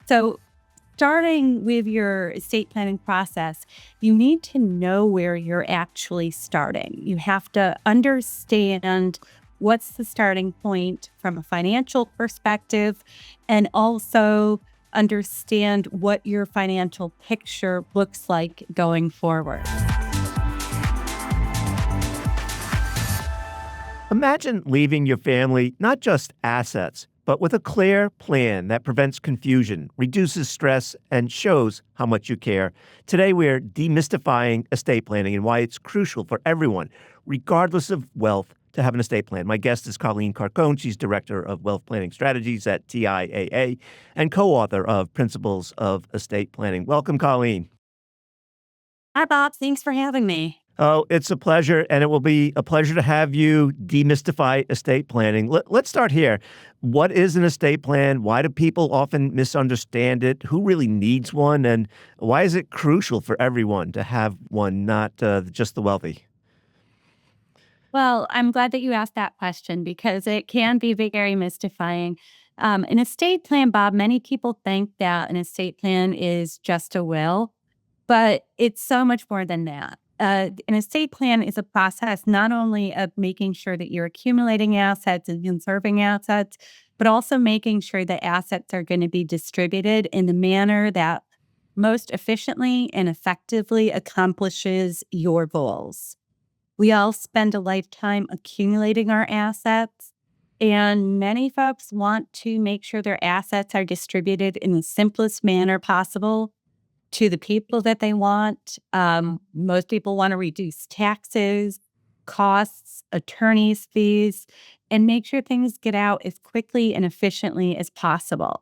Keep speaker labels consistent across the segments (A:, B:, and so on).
A: So starting with your estate planning process, you need to know where you're actually starting. You have to understand what's the starting point from a financial perspective, and also understand what your financial picture looks like going forward.
B: Imagine leaving your family not just assets, but with a clear plan that prevents confusion, reduces stress, and shows how much you care. Today, we're demystifying estate planning and why it's crucial for everyone, regardless of wealth, to have an estate plan. My guest is Colleen Carcone. She's Director of Wealth Planning Strategies at TIAA and co-author of Principles of Estate Planning. Welcome, Colleen.
A: Hi, Bob. Thanks for having me.
B: Oh, it's a pleasure, and it will be a pleasure to have you demystify estate planning. Let's start here. What is an estate plan? Why do people often misunderstand it? Who really needs one? And why is it crucial for everyone to have one, not just the wealthy?
A: Well, I'm glad that you asked that question because it can be very mystifying. An estate plan, Bob, many people think that an estate plan is just a will, but it's so much more than that. An estate plan is a process not only of making sure that you're accumulating assets and conserving assets, but also making sure that assets are going to be distributed in the manner that most efficiently and effectively accomplishes your goals. We all spend a lifetime accumulating our assets, and many folks want to make sure their assets are distributed in the simplest manner possible to the people that they want. Most people want to reduce taxes, costs, attorney's fees, and make sure things get out as quickly and efficiently as possible.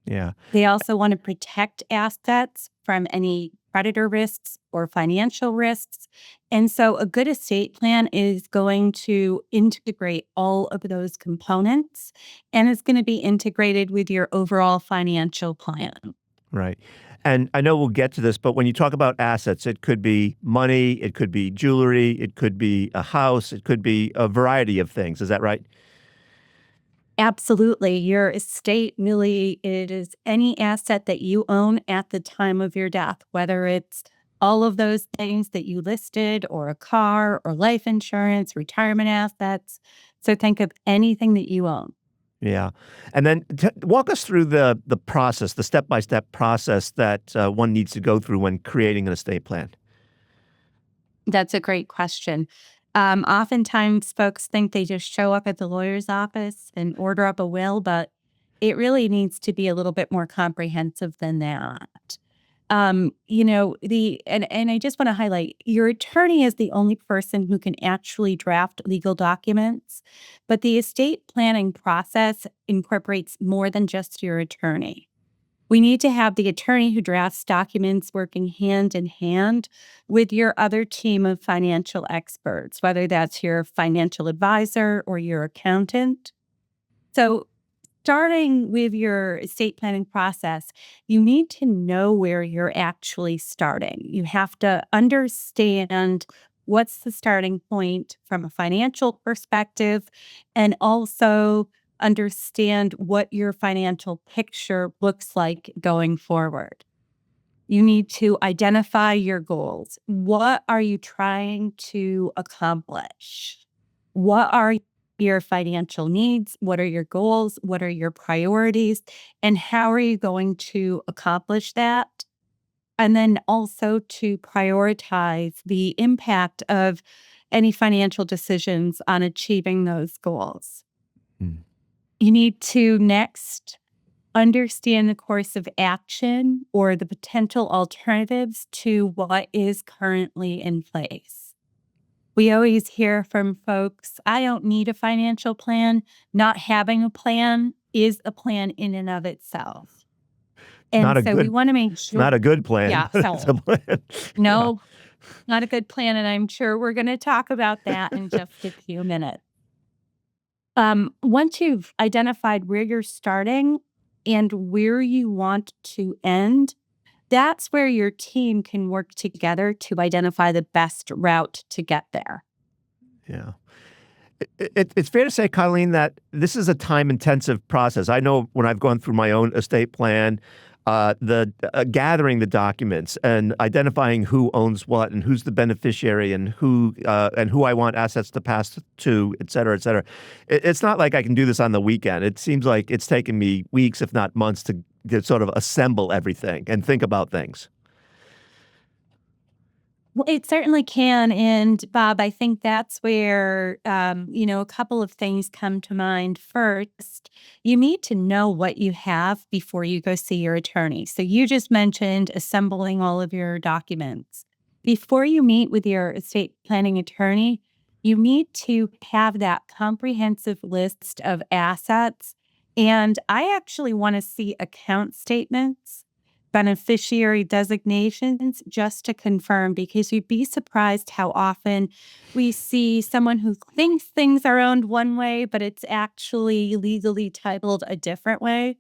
B: Yeah.
A: They also want to protect assets from any creditor risks or financial risks. And so a good estate plan is going to integrate all of those components and is going to be integrated with your overall financial plan.
B: Right. And I know we'll get to this, but when you talk about assets, it could be money, it could be jewelry, it could be a house, it could be a variety of things. Is that right?
A: Absolutely. Your estate really, it is any asset that you own at the time of your death, whether it's all of those things that you listed, or a car, or life insurance, retirement assets. So think of anything that you own.
B: Yeah. And then walk us through the process, the step-by-step process that one needs to go through when creating an estate plan.
A: That's a great question. Oftentimes, folks think they just show up at the lawyer's office and order up a will, but it really needs to be a little bit more comprehensive than that. And I just want to highlight, your attorney is the only person who can actually draft legal documents, but the estate planning process incorporates more than just your attorney. We need to have the attorney who drafts documents working hand in hand with your other team of financial experts, whether that's your financial advisor or your accountant. So starting with your estate planning process, you need to know where you're actually starting. You have to understand what's the starting point from a financial perspective, and also understand what your financial picture looks like going forward. You need to identify your goals. What are you trying to accomplish? What are your financial needs? What are your goals? What are your priorities? And how are you going to accomplish that? And then also to prioritize the impact of any financial decisions on achieving those goals.
B: Hmm.
A: You need to next understand the course of action or the potential alternatives to what is currently in place. We always hear from folks, I don't need a financial plan. Not having a plan is a plan in and of itself. And so we want to make
B: It's
A: sure.
B: not a good plan.
A: Yeah.
B: But
A: So
B: it's a plan.
A: no, not a good plan. And I'm sure we're going to talk about that in just a few minutes. Once you've identified where you're starting and where you want to end, that's where your team can work together to identify the best route to get there.
B: Yeah. It's fair to say, Colleen, that this is a time-intensive process. I know when I've gone through my own estate plan, the gathering the documents and identifying who owns what and who's the beneficiary and who I want assets to pass to, et cetera, et cetera. It's not like I can do this on the weekend. It seems like it's taken me weeks, if not months, to sort of assemble everything and think about things.
A: Well, it certainly can. And Bob, I think that's where, a couple of things come to mind. First, you need to know what you have before you go see your attorney. So you just mentioned assembling all of your documents. Before you meet with your estate planning attorney, you need to have that comprehensive list of assets. And I actually want to see account statements, beneficiary designations, just to confirm, because you'd be surprised how often we see someone who thinks things are owned one way, but it's actually legally titled a different way.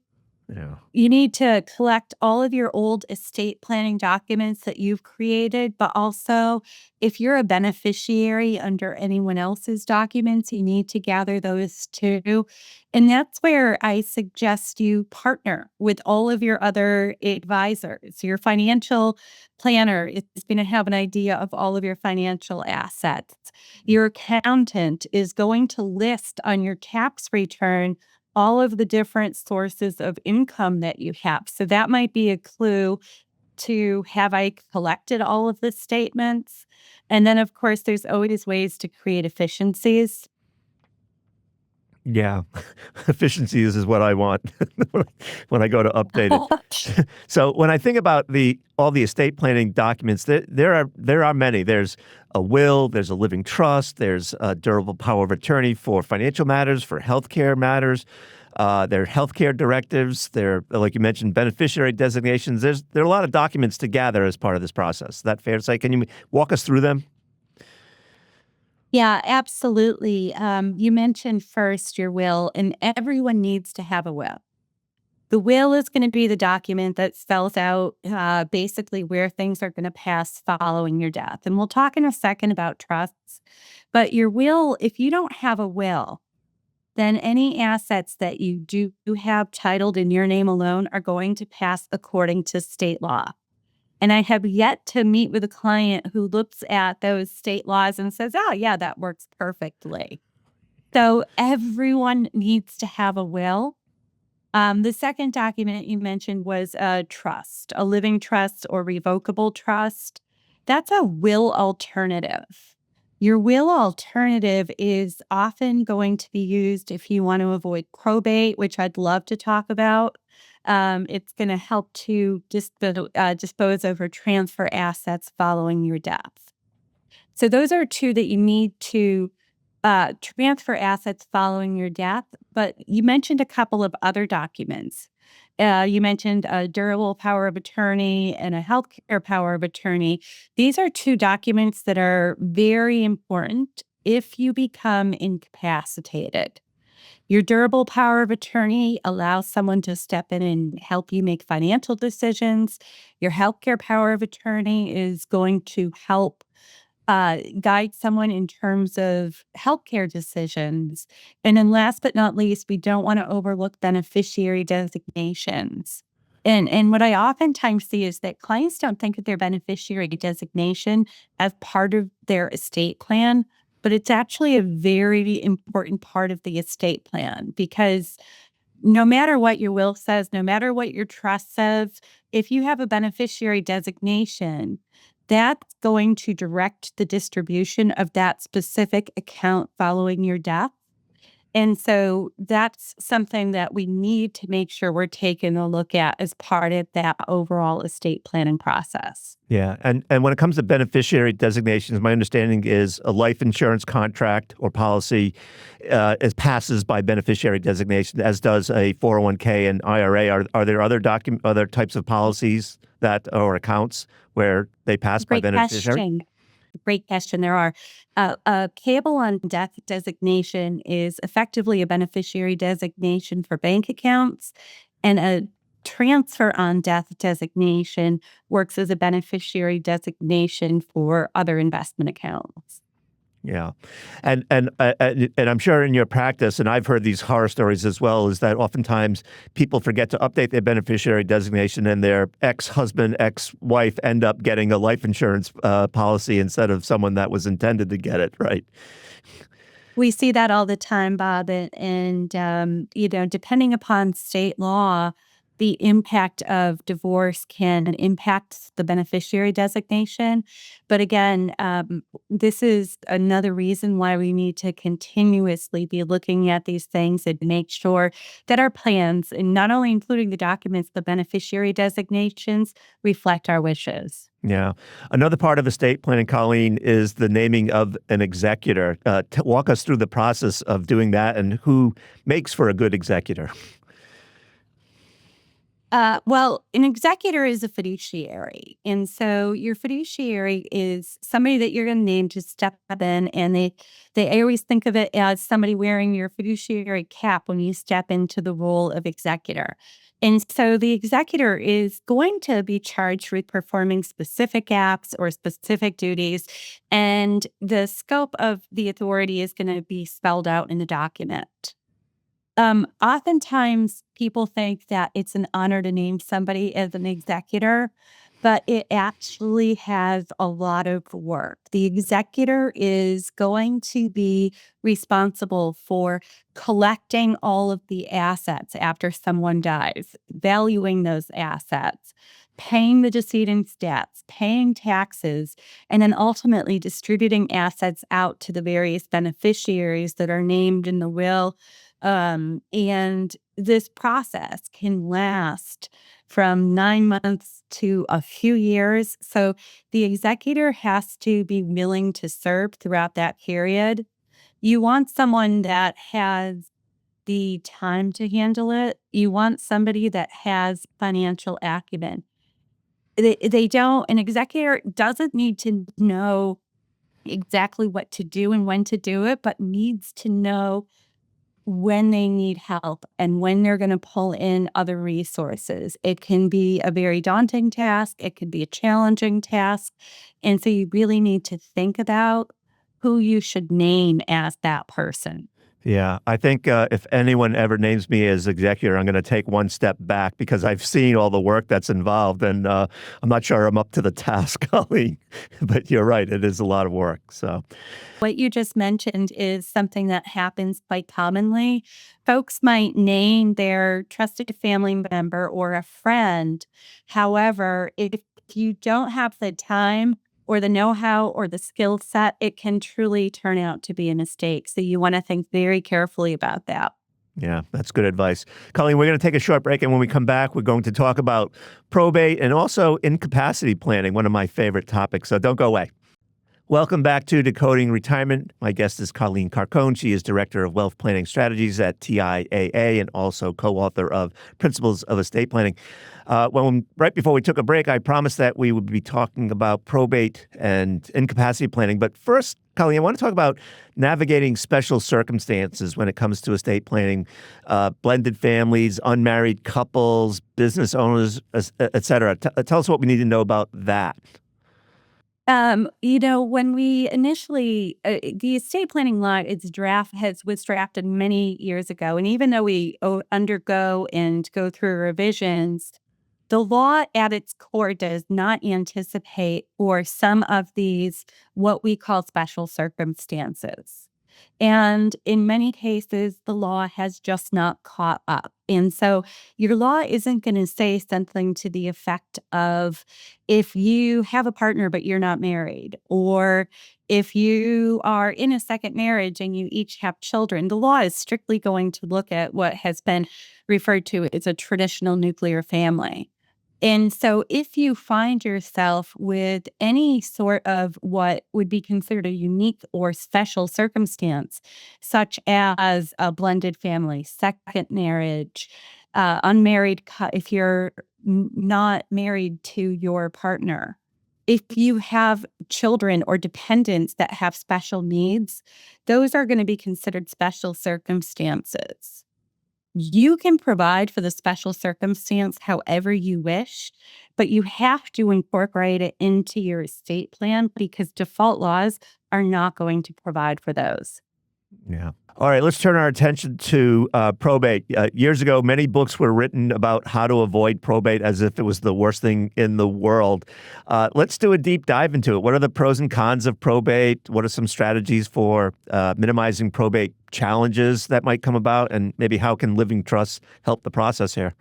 B: Yeah.
A: You need to collect all of your old estate planning documents that you've created, but also if you're a beneficiary under anyone else's documents, you need to gather those too. And that's where I suggest you partner with all of your other advisors. Your financial planner is going to have an idea of all of your financial assets. Your accountant is going to list on your tax return all of the different sources of income that you have. So that might be a clue to, have I collected all of the statements? And then, of course, there's always ways to create efficiencies.
B: Yeah. Efficiencies is what I want when I go to update it. So when I think about all the estate planning documents, there are many. There's a will, there's a living trust, there's a durable power of attorney for financial matters, for healthcare matters. There are healthcare directives. There, like you mentioned, beneficiary designations. There are a lot of documents to gather as part of this process. Is that fair to say? Can you walk us through them?
A: Yeah, absolutely. You mentioned first your will, and everyone needs to have a will. The will is going to be the document that spells out basically where things are going to pass following your death. And we'll talk in a second about trusts. But your will, if you don't have a will, then any assets that you do have titled in your name alone are going to pass according to state law. And I have yet to meet with a client who looks at those state laws and says, oh, yeah, that works perfectly. So everyone needs to have a will. The second document you mentioned was a trust, a living trust or revocable trust. That's a will alternative. Your will alternative is often going to be used if you want to avoid probate, which I'd love to talk about. It's going to help to dispose of or transfer assets following your death. So those are two that you need to transfer assets following your death. But you mentioned a couple of other documents. You mentioned a durable power of attorney and a healthcare power of attorney. These are two documents that are very important if you become incapacitated. Your durable power of attorney allows someone to step in and help you make financial decisions. Your healthcare power of attorney is going to help guide someone in terms of healthcare decisions. And then last but not least, we don't want to overlook beneficiary designations. And what I oftentimes see is that clients don't think of their beneficiary designation as part of their estate plan, but it's actually a very important part of the estate plan, because no matter what your will says, no matter what your trust says, if you have a beneficiary designation, that's going to direct the distribution of that specific account following your death. And so that's something that we need to make sure we're taking a look at as part of that overall estate planning process.
B: Yeah. And when it comes to beneficiary designations, my understanding is a life insurance contract or policy passes by beneficiary designation, as does a 401k and IRA. Are there other types of policies or accounts where they pass by beneficiary?
A: Great question. There are. A payable on death designation is effectively a beneficiary designation for bank accounts, and a transfer on death designation works as a beneficiary designation for other investment accounts.
B: Yeah, and I'm sure in your practice, and I've heard these horror stories as well, is that oftentimes people forget to update their beneficiary designation, and their ex-husband, ex-wife end up getting a life insurance policy instead of someone that was intended to get it, right?
A: We see that all the time, Bob, depending upon state law, the impact of divorce can impact the beneficiary designation. But again, this is another reason why we need to continuously be looking at these things and make sure that our plans, and not only including the documents, the beneficiary designations, reflect our wishes.
B: Yeah. Another part of estate planning, Colleen, is the naming of an executor. Walk us through the process of doing that and who makes for a good executor.
A: Well, an executor is a fiduciary. And so your fiduciary is somebody that you're going to name to step in. And they always think of it as somebody wearing your fiduciary cap when you step into the role of executor. And so the executor is going to be charged with performing specific acts or specific duties. And the scope of the authority is going to be spelled out in the document. Oftentimes people think that it's an honor to name somebody as an executor, but it actually has a lot of work. The executor is going to be responsible for collecting all of the assets after someone dies, valuing those assets, paying the decedent's debts, paying taxes, and then ultimately distributing assets out to the various beneficiaries that are named in the will, and this process can last from 9 months to a few years. So the executor has to be willing to serve throughout that period. You want someone that has the time to handle it. You want somebody that has financial acumen. They don't, an executor doesn't need to know exactly what to do and when to do it, but needs to know when they need help and when they're going to pull in other resources. It can be a very daunting task, it can be a challenging task. And so you really need to think about who you should name as that person.
B: Yeah, I think if anyone ever names me as executor, I'm going to take one step back because I've seen all the work that's involved, and I'm not sure I'm up to the task, Colleen. But you're right; it is a lot of work. So,
A: What you just mentioned is something that happens quite commonly. Folks might name their trusted family member or a friend. However, if you don't have the time or the know how or the skill set, it can truly turn out to be a mistake. So you want to think very carefully about that.
B: yeah, that's good advice, Colleen. We're going to take a short break, and when we come back, we're going to talk about probate and also incapacity planning, one of my favorite topics. So don't go away. Welcome back to Decoding Retirement. My guest is Colleen Carcone. She is Director of Wealth Planning Strategies at TIAA and also co-author of Principles of Estate Planning. Right before we took a break, I promised that we would be talking about probate and incapacity planning. But first, Colleen, I want to talk about navigating special circumstances when it comes to estate planning, blended families, unmarried couples, business owners, et cetera. Tell us what we need to know about that.
A: When we initially, the estate planning law, was drafted many years ago. And even though we undergo and go through revisions, the law at its core does not anticipate for some of these, what we call special circumstances. And in many cases, the law has just not caught up. And so your law isn't going to say something to the effect of if you have a partner but you're not married, or if you are in a second marriage and you each have children, the law is strictly going to look at what has been referred to as a traditional nuclear family. And so if you find yourself with any sort of what would be considered a unique or special circumstance, such as a blended family, second marriage, if you're not married to your partner, if you have children or dependents that have special needs, those are going to be considered special circumstances. You can provide for the special circumstance however you wish, but you have to incorporate it into your estate plan because default laws are not going to provide for those.
B: Yeah. All right, let's turn our attention to probate. Years ago, many books were written about how to avoid probate as if it was the worst thing in the world. Let's do a deep dive into it. What are the pros and cons of probate? What are some strategies for minimizing probate challenges that might come about? And maybe how can living trusts help the process here?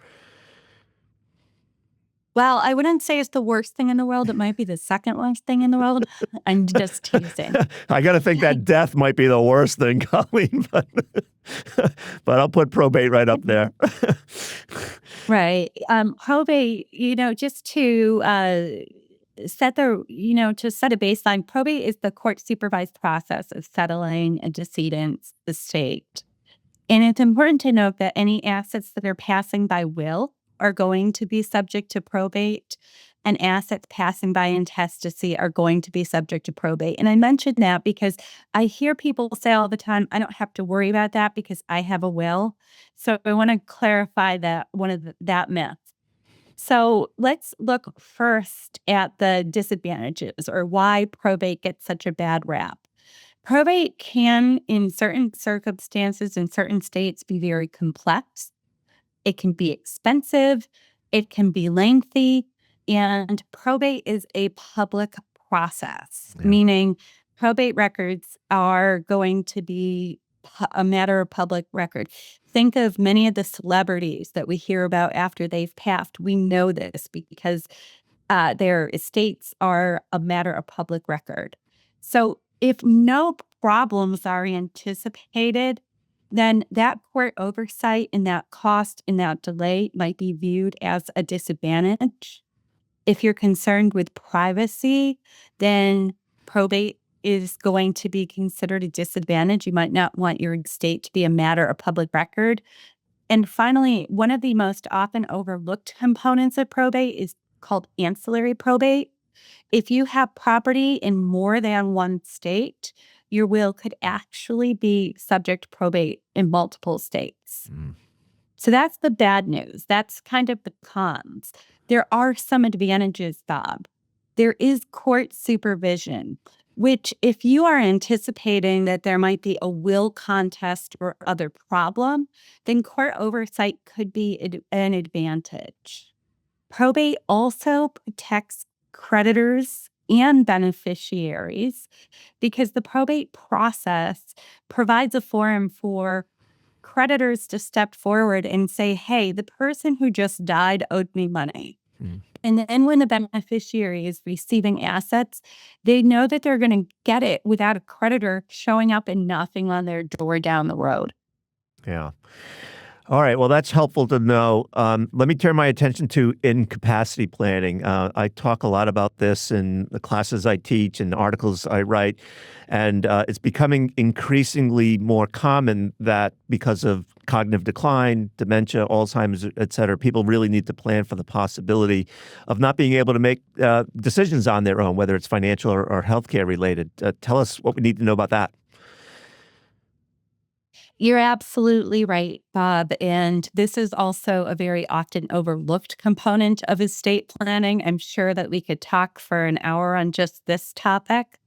A: Well, I wouldn't say it's the worst thing in the world. It might be the second worst thing in the world. I'm just teasing.
B: I got to think that death might be the worst thing, Colleen, but I'll put probate right up there.
A: Right. Probate, just to set to set a baseline, probate is the court supervised process of settling a decedent's estate. And it's important to note that any assets that are passing by will are going to be subject to probate, and assets passing by intestacy are going to be subject to probate. And I mentioned that because I hear people say all the time, I don't have to worry about that because I have a will. So I want to clarify that myth. So let's look first at the disadvantages or why probate gets such a bad rap. Probate can, in certain circumstances, in certain states, be very complex. It can be expensive. It can be lengthy. And probate is a public process,
B: Yeah.
A: meaning probate records are going to be a matter of public record. Think of many of the celebrities that we hear about after they've passed. We know this because their estates are a matter of public record. So if no problems are anticipated, then that court oversight and that cost and that delay might be viewed as a disadvantage. If you're concerned with privacy, then probate is going to be considered a disadvantage. You might not want your estate to be a matter of public record. And finally, one of the most often overlooked components of probate is called ancillary probate. If you have property in more than one state, your will could actually be subject to probate in multiple states.
B: Mm.
A: So that's the bad news. That's kind of the cons. There are some advantages, Bob. There is court supervision, which if you are anticipating that there might be a will contest or other problem, then court oversight could be an advantage. Probate also protects creditors and beneficiaries because the probate process provides a forum for creditors to step forward and say, hey, the person who just died owed me money.
B: Mm.
A: And then when the beneficiary is receiving assets, they know that they're going to get it without a creditor showing up and knocking on their door down the road.
B: Yeah. All right. Well, that's helpful to know. Let me turn my attention to incapacity planning. I talk a lot about this in the classes I teach and articles I write, and it's becoming increasingly more common that because of cognitive decline, dementia, Alzheimer's, et cetera, people really need to plan for the possibility of not being able to make decisions on their own, whether it's financial or healthcare related. Tell us what we need to know about that.
A: You're absolutely right, Bob. And this is also a very often overlooked component of estate planning. I'm sure that we could talk for an hour on just this topic.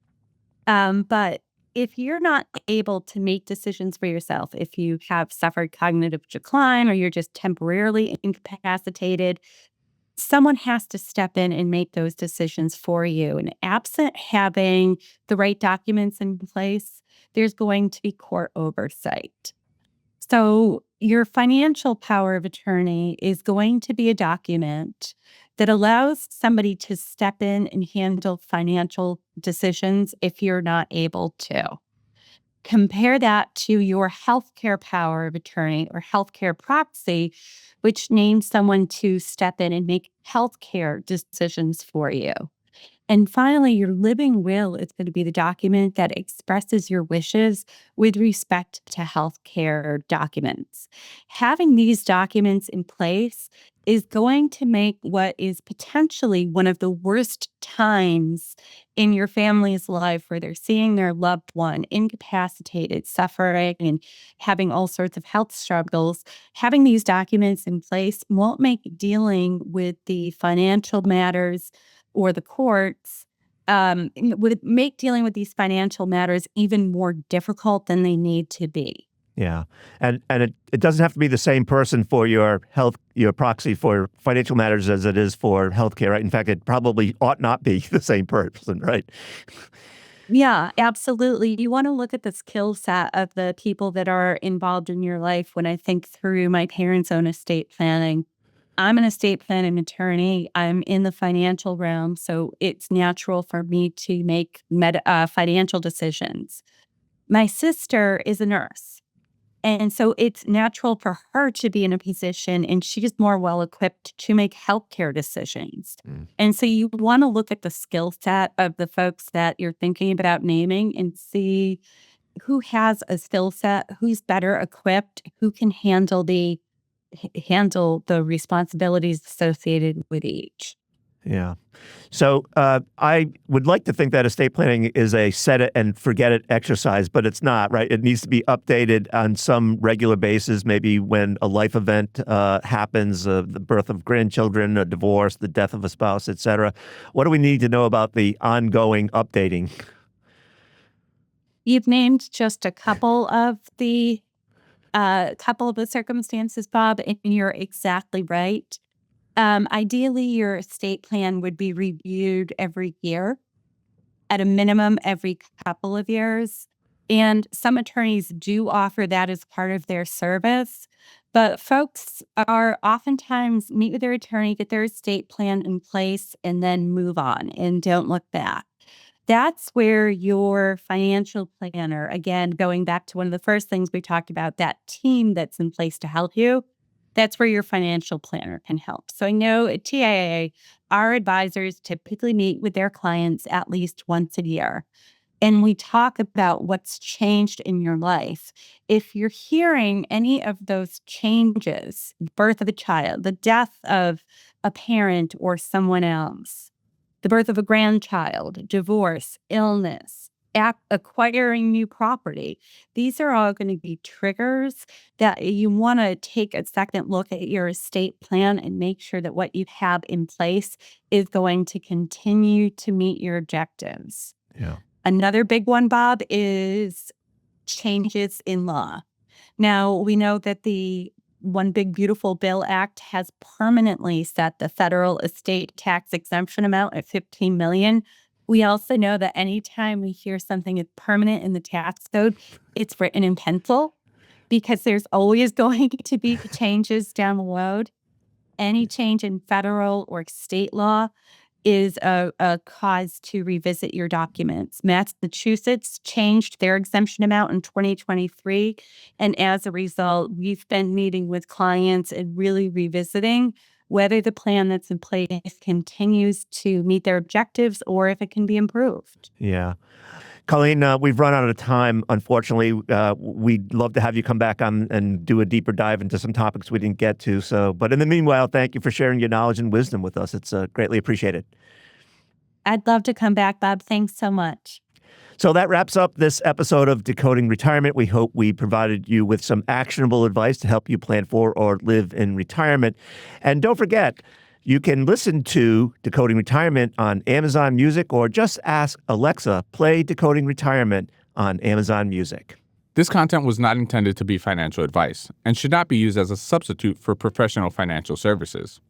A: But if you're not able to make decisions for yourself, if you have suffered cognitive decline or you're just temporarily incapacitated, someone has to step in and make those decisions for you. And absent having the right documents in place, there's going to be court oversight. So your financial power of attorney is going to be a document that allows somebody to step in and handle financial decisions if you're not able to. Compare that to your healthcare power of attorney or healthcare proxy, which names someone to step in and make healthcare decisions for you. And finally, your living will is going to be the document that expresses your wishes with respect to healthcare documents. Having these documents in place is going to make what is potentially one of the worst times in your family's life, where they're seeing their loved one incapacitated, suffering, and having all sorts of health struggles. Having these documents in place won't make dealing with the financial matters or the courts, would make dealing with these financial matters even more difficult than they need to be.
B: Yeah. And it doesn't have to be the same person for your proxy for financial matters as it is for healthcare, right? In fact, it probably ought not be the same person, right?
A: Yeah, absolutely. You want to look at the skill set of the people that are involved in your life. When I think through my parents' own estate planning, I'm an estate planning attorney. I'm in the financial realm, so it's natural for me to make financial decisions. My sister is a nurse. And so it's natural for her to be in a position, and she's more well equipped to make healthcare decisions.
B: Mm.
A: And so you want to look at the skill set of the folks that you're thinking about naming and see who has a skill set, who's better equipped, who can handle the responsibilities associated with each.
B: Yeah. So I would like to think that estate planning is a set it and forget it exercise, but it's not, right? It needs to be updated on some regular basis, maybe when a life event happens, the birth of grandchildren, a divorce, the death of a spouse, et cetera. What do we need to know about the ongoing updating?
A: You've named just a couple of the circumstances, Bob, and you're exactly right. Ideally, your estate plan would be reviewed every year, at a minimum every couple of years. And some attorneys do offer that as part of their service. But folks are oftentimes meet with their attorney, get their estate plan in place, and then move on and don't look back. That's where your financial planner, again, going back to one of the first things we talked about, that team that's in place to help you, that's where your financial planner can help. So I know at TIAA, our advisors typically meet with their clients at least once a year. And we talk about what's changed in your life. If you're hearing any of those changes, birth of a child, the death of a parent or someone else, the birth of a grandchild, divorce, illness, acquiring new property. These are all going to be triggers that you want to take a second look at your estate plan and make sure that what you have in place is going to continue to meet your objectives.
B: Yeah.
A: Another big one, Bob, is changes in law. Now, we know that the One Big Beautiful Bill Act has permanently set the federal estate tax exemption amount at $15 million. We also know that anytime we hear something is permanent in the tax code, it's written in pencil, because there's always going to be changes down the road. Any change in federal or state law is a cause to revisit your documents. Massachusetts changed their exemption amount in 2023. And as a result, we've been meeting with clients and really revisiting whether the plan that's in place continues to meet their objectives or if it can be improved.
B: Yeah. Colleen, we've run out of time, unfortunately. We'd love to have you come back on and do a deeper dive into some topics we didn't get to. But in the meanwhile, thank you for sharing your knowledge and wisdom with us. It's greatly appreciated.
A: I'd love to come back, Bob. Thanks so much.
B: So that wraps up this episode of Decoding Retirement. We hope we provided you with some actionable advice to help you plan for or live in retirement. And don't forget, you can listen to Decoding Retirement on Amazon Music, or just ask Alexa, play Decoding Retirement on Amazon Music.
C: This content was not intended to be financial advice and should not be used as a substitute for professional financial services.